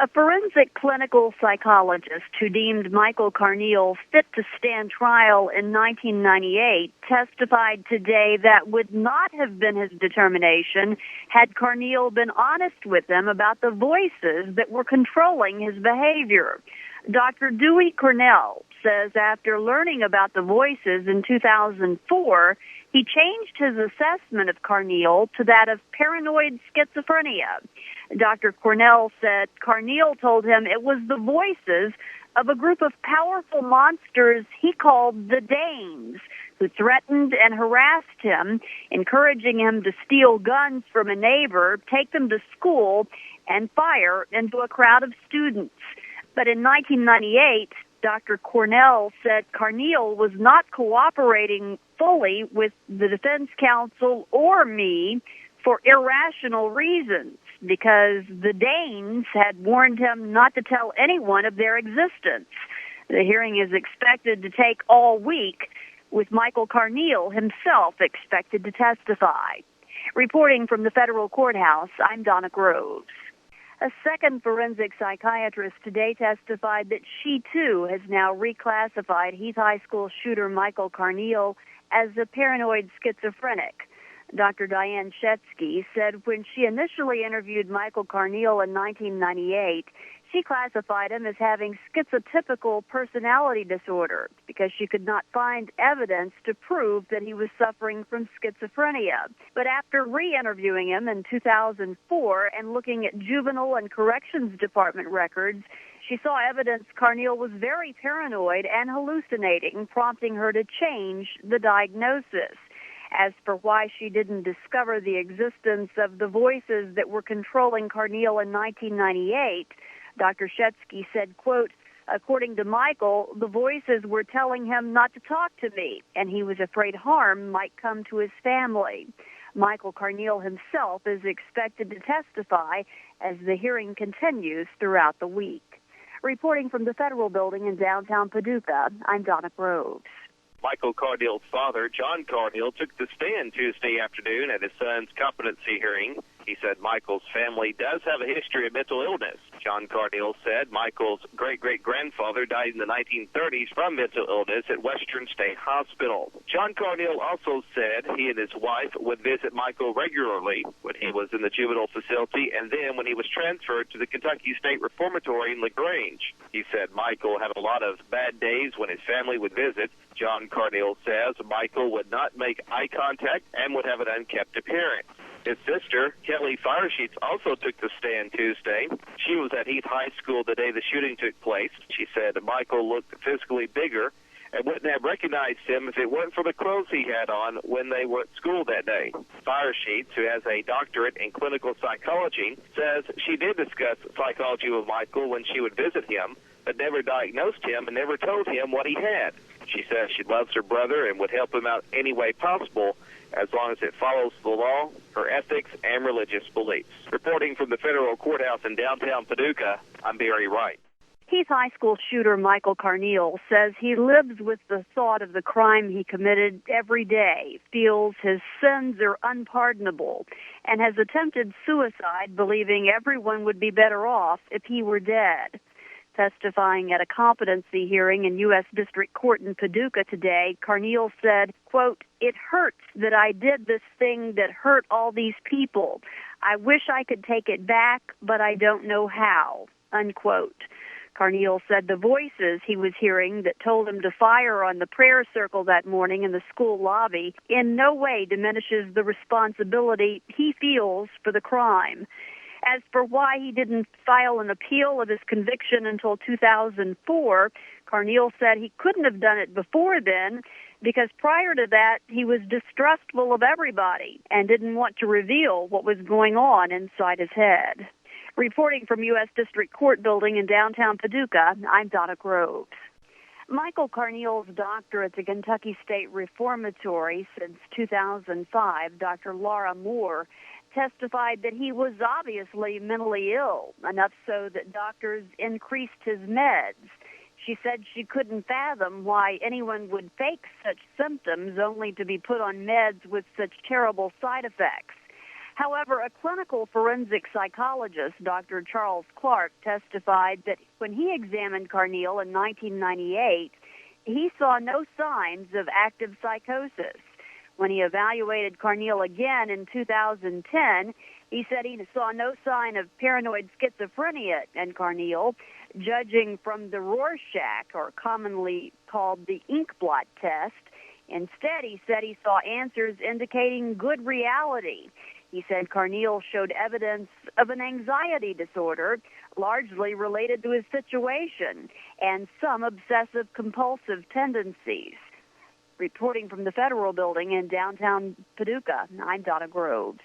A forensic clinical psychologist who deemed Michael Carneal fit to stand trial in 1998 testified today that would not have been his determination had Carneal been honest with them about the voices that were controlling his behavior. Dr. Dewey Cornell says after learning about the voices in 2004, he changed his assessment of Carneal to that of paranoid schizophrenia. Dr. Cornell said Carneal told him it was the voices of a group of powerful monsters he called the Danes, who threatened and harassed him, encouraging him to steal guns from a neighbor, take them to school, and fire into a crowd of students. But in 1998, Dr. Cornell said Carneal was not cooperating fully with the defense counsel or me for irrational reasons, because the Danes had warned him not to tell anyone of their existence. The hearing is expected to take all week, with Michael Carneal himself expected to testify. Reporting from the federal courthouse, I'm Donna Groves. A second forensic psychiatrist today testified that she, too, has now reclassified Heath High School shooter Michael Carneal as a paranoid schizophrenic. Dr. Diane Shetsky said when she initially interviewed Michael Carneal in 1998, she classified him as having schizotypical personality disorder because she could not find evidence to prove that he was suffering from schizophrenia. But after re-interviewing him in 2004 and looking at juvenile and corrections department records, she saw evidence Carneal was very paranoid and hallucinating, prompting her to change the diagnosis. As for why she didn't discover the existence of the voices that were controlling Carneal in 1998, Dr. Shetsky said, quote, according to Michael, the voices were telling him not to talk to me, and he was afraid harm might come to his family. Michael Carneal himself is expected to testify as the hearing continues throughout the week. Reporting from the Federal Building in downtown Paducah, I'm Donna Groves. Michael Carneal's father, John Carneal, took the stand Tuesday afternoon at his son's competency hearing. He said Michael's family does have a history of mental illness. John Carneal said Michael's great-great-grandfather died in the 1930s from mental illness at Western State Hospital. John Carneal also said he and his wife would visit Michael regularly when he was in the juvenile facility and then when he was transferred to the Kentucky State Reformatory in LaGrange. He said Michael had a lot of bad days when his family would visit. John Carneal says Michael would not make eye contact and would have an unkempt appearance. His sister, Kelly Firesheets, also took the stand Tuesday. She was at Heath High School the day the shooting took place. She said Michael looked physically bigger and wouldn't have recognized him if it weren't for the clothes he had on when they were at school that day. Firesheets, who has a doctorate in clinical psychology, says she did discuss psychology with Michael when she would visit him, but never diagnosed him and never told him what he had. She says she loves her brother and would help him out any way possible as long as it follows the law, her ethics, and religious beliefs. Reporting from the federal courthouse in downtown Paducah, I'm Barry Wright. Heath High School shooter Michael Carneal says he lives with the thought of the crime he committed every day, feels his sins are unpardonable, and has attempted suicide, believing everyone would be better off if he were dead. Testifying at a competency hearing in U.S. District Court in Paducah today, Carneal said, quote, it hurts that I did this thing that hurt all these people. I wish I could take it back, but I don't know how, unquote. Carneal said the voices he was hearing that told him to fire on the prayer circle that morning in the school lobby in no way diminishes the responsibility he feels for the crime. As for why he didn't file an appeal of his conviction until 2004, Carneal said he couldn't have done it before then because prior to that he was distrustful of everybody and didn't want to reveal what was going on inside his head. Reporting from U.S. District Court building in downtown Paducah, I'm Donna Groves. Michael Carneal's doctor at the Kentucky State Reformatory since 2005, Dr. Laura Moore, testified that he was obviously mentally ill, enough so that doctors increased his meds. She said she couldn't fathom why anyone would fake such symptoms only to be put on meds with such terrible side effects. However, a clinical forensic psychologist, Dr. Charles Clark, testified that when he examined Carneal in 1998, he saw no signs of active psychosis. When he evaluated Carneal again in 2010, he said he saw no sign of paranoid schizophrenia in Carneal, judging from the Rorschach, or commonly called the Inkblot test. Instead, he said he saw answers indicating good reality. He said Carneal showed evidence of an anxiety disorder, largely related to his situation, and some obsessive-compulsive tendencies. Reporting from the Federal Building in downtown Paducah, I'm Donna Groves.